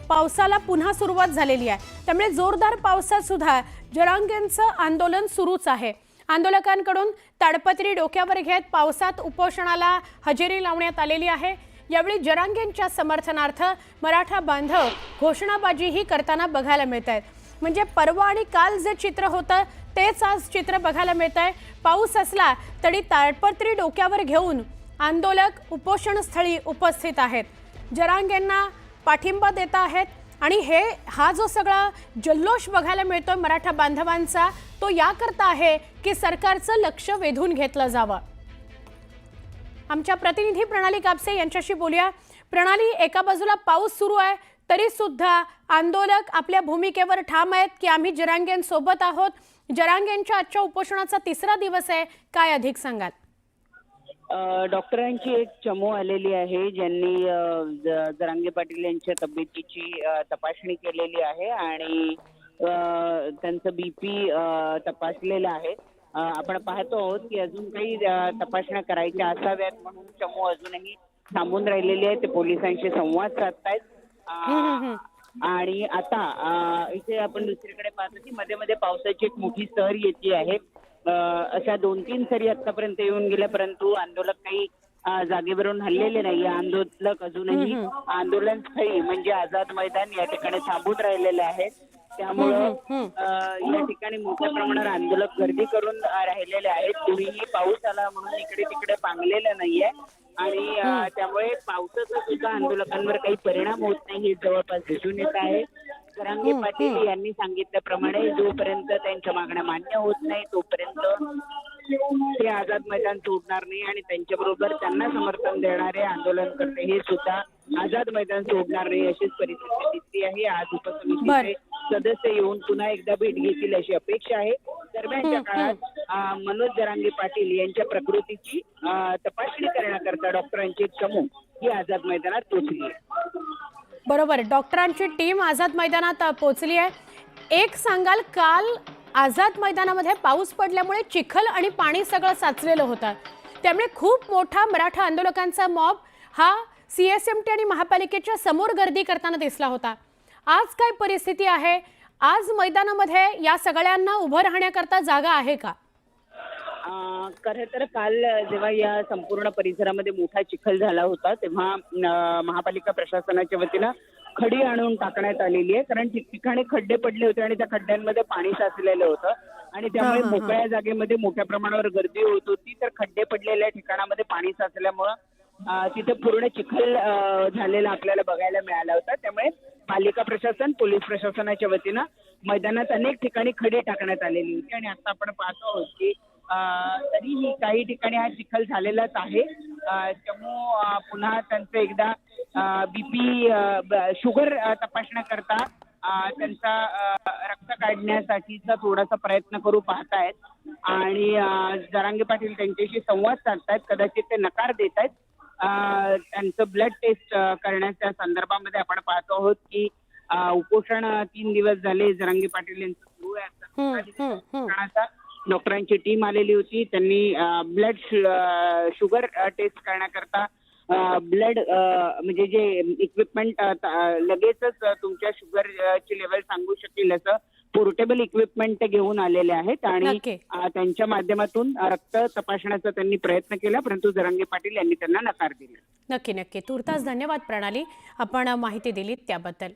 पावसाला पुन्हा सुरुवात झालेली आहे। त्यामुळे जोरदार पावसात सुद्धा जरांगेंचं आंदोलन सुरूच आहे। आंदोलकांकडून ताडपत्री डोक्यावर घेत पावसात उपोषणाला हजेरी लावण्यात आलेली आहे। यावेळी जरांगेंच्या समर्थनार्थ मराठा बांधव घोषणाबाजीही करताना बघायला मिळत आहेत। म्हणजे परवा आणि काल जे चित्र होतं तेच आज चित्र बघायला मिळत आहे। पाऊस असला तरी ताडपत्री डोक्यावर घेऊन आंदोलक उपोषणस्थळी उपस्थित आहेत, जरांगेंना पाठिंबा देत आहेत आणि हा जो सगळा जल्लोष बघायला मिळतोय मराठा बांधवांचा तो याकरता आहे की सरकारचं लक्ष वेधून घेतलं जावं। आमच्या प्रतिनिधी प्रणाली कापसे यांच्याशी बोलूया। प्रणाली, एका बाजूला पाऊस सुरू आहे तरी सुद्धा आंदोलक आपल्या भूमिकेवर ठाम आहेत की आम्ही जरांगेंसोबत आहोत। जरांगेंच्या आजच्या उपोषणाचा तिसरा दिवस आहे, काय अधिक सांगाल? डॉक्टरांची एक चमू आलेली आहे, ज्यांनी जरांगे पाटील यांच्या तब्येतीची तपासणी केलेली आहे आणि त्यांचं बीपी तपासलेलं आहे। आपण पाहतो आहोत की अजून काही तपासण्या करायच्या असाव्यात म्हणून चमू अजूनही थांबून राहिलेली आहे। ते पोलिसांशी संवाद साधतायत आणि आता इथे आपण दुसरीकडे पाहतो की मध्ये मध्ये पावसाची एक मोठी सर येते आहे। अशा 2-3 सरी आतापर्यंत येऊन गेल्या, परंतु आंदोलक काही जागेवरून हललेले नाही। आंदोलक अजूनही आंदोलन स्थळी म्हणजे आझाद मैदान या ठिकाणी थांबून राहिलेले आहेत। त्यामुळं या ठिकाणी मोठ्या प्रमाणावर आंदोलक गर्दी करून राहिलेले आहेत। कुणीही पाऊस आला म्हणून इकडे तिकडे पांगलेलं नाहीये आणि त्यामुळे पावसाचा सुद्धा आंदोलकांवर काही परिणाम होत नाही हे जवळपास दिसून येत आहे। जरांगे पाटील यांनी सांगितल्याप्रमाणे जोपर्यंत त्यांच्या मागण्या मान्य होत नाही तोपर्यंत ते आझाद मैदान सोडणार नाही आणि त्यांच्याबरोबर त्यांना समर्थन देणारे आंदोलनकर्ते हे सुद्धा आझाद मैदान सोडणार नाही अशीच परिस्थिती दिसली आहे। आज उपसमितीचे सदस्य येऊन पुन्हा एकदा भेट घेतील अशी अपेक्षा आहे। दरम्यानच्या काळात मनोज जरांगे पाटील यांच्या प्रकृतीची तपासणी करण्याकरता डॉक्टरांची चमू ही आझाद मैदानात पोहोचली आहे। बरोबर, डॉक्टरांची टीम आझाद मैदानात पोहोचली आहे। एक सांगाल, काल आझाद मैदानामध्ये पाऊस पडल्यामुळे चिखल आणि पाणी सगळं साचलेलं होतं, त्यामुळे खूप मोठा मराठा आंदोलकांचा मॉब हा CSMT आणि महापालिकेच्या समोर गर्दी करताना दिसला होता। आज काय परिस्थिती आहे? आज मैदानामध्ये या सगळ्यांना उभं राहण्याकरता जागा आहे का? खरं तर काल जेव्हा या संपूर्ण परिसरामध्ये मोठा चिखल झाला होता तेव्हा महापालिका प्रशासनाच्या वतीनं खडी आणून टाकण्यात आलेली आहे, कारण ठिकठिकाणी खड्डे पडले होते आणि त्या खड्ड्यांमध्ये पाणी साचलेलं होतं आणि त्यामुळे मोकळ्या जागेमध्ये मोठ्या प्रमाणावर गर्दी होत होती। तर खड्डे पडलेल्या ठिकाणामध्ये पाणी साचल्यामुळं तिथे पूर्ण चिखल झालेला आपल्याला बघायला मिळाला होता। त्यामुळे पालिका प्रशासन, पोलीस प्रशासनाच्या वतीनं मैदानात अनेक ठिकाणी खडी टाकण्यात आलेली होती आणि आता आपण पाहतो आहोत की तरीही काही ठिकाणी हा चिखल झालेलाच आहे। चमू पुन्हा त्यांचं एकदा बीपी शुगर तपासण्याकरता त्यांचा रक्त काढण्यासाठीचा थोडासा प्रयत्न करू पाहतायत आणि जरांगे पाटील त्यांच्याशी संवाद साधतायत। कदाचित ते नकार देत आहेत। त्यांचं ब्लड टेस्ट करण्याच्या संदर्भामध्ये आपण पाहतो आहोत की उपोषण 3 दिवस झाले जरांगे पाटील यांचं सुरू आहे। डॉक्टरांची टीम आलेली होती, त्यांनी ब्लड शुगर टेस्ट करण्याकरता ब्लड म्हणजे जे इक्विपमेंट लगेचच तुमच्या शुगरची लेवल सांगू शकेल असं पोर्टेबल इक्विपमेंट घेऊन आलेले आहेत आणि त्यांच्या माध्यमातून रक्त तपासण्याचा त्यांनी प्रयत्न केला, परंतु जरांगे पाटील यांनी त्यांना नकार दिला। नक्की नक्की, तुर्तास धन्यवाद प्रणाली, आपण माहिती दिलीत त्याबद्दल।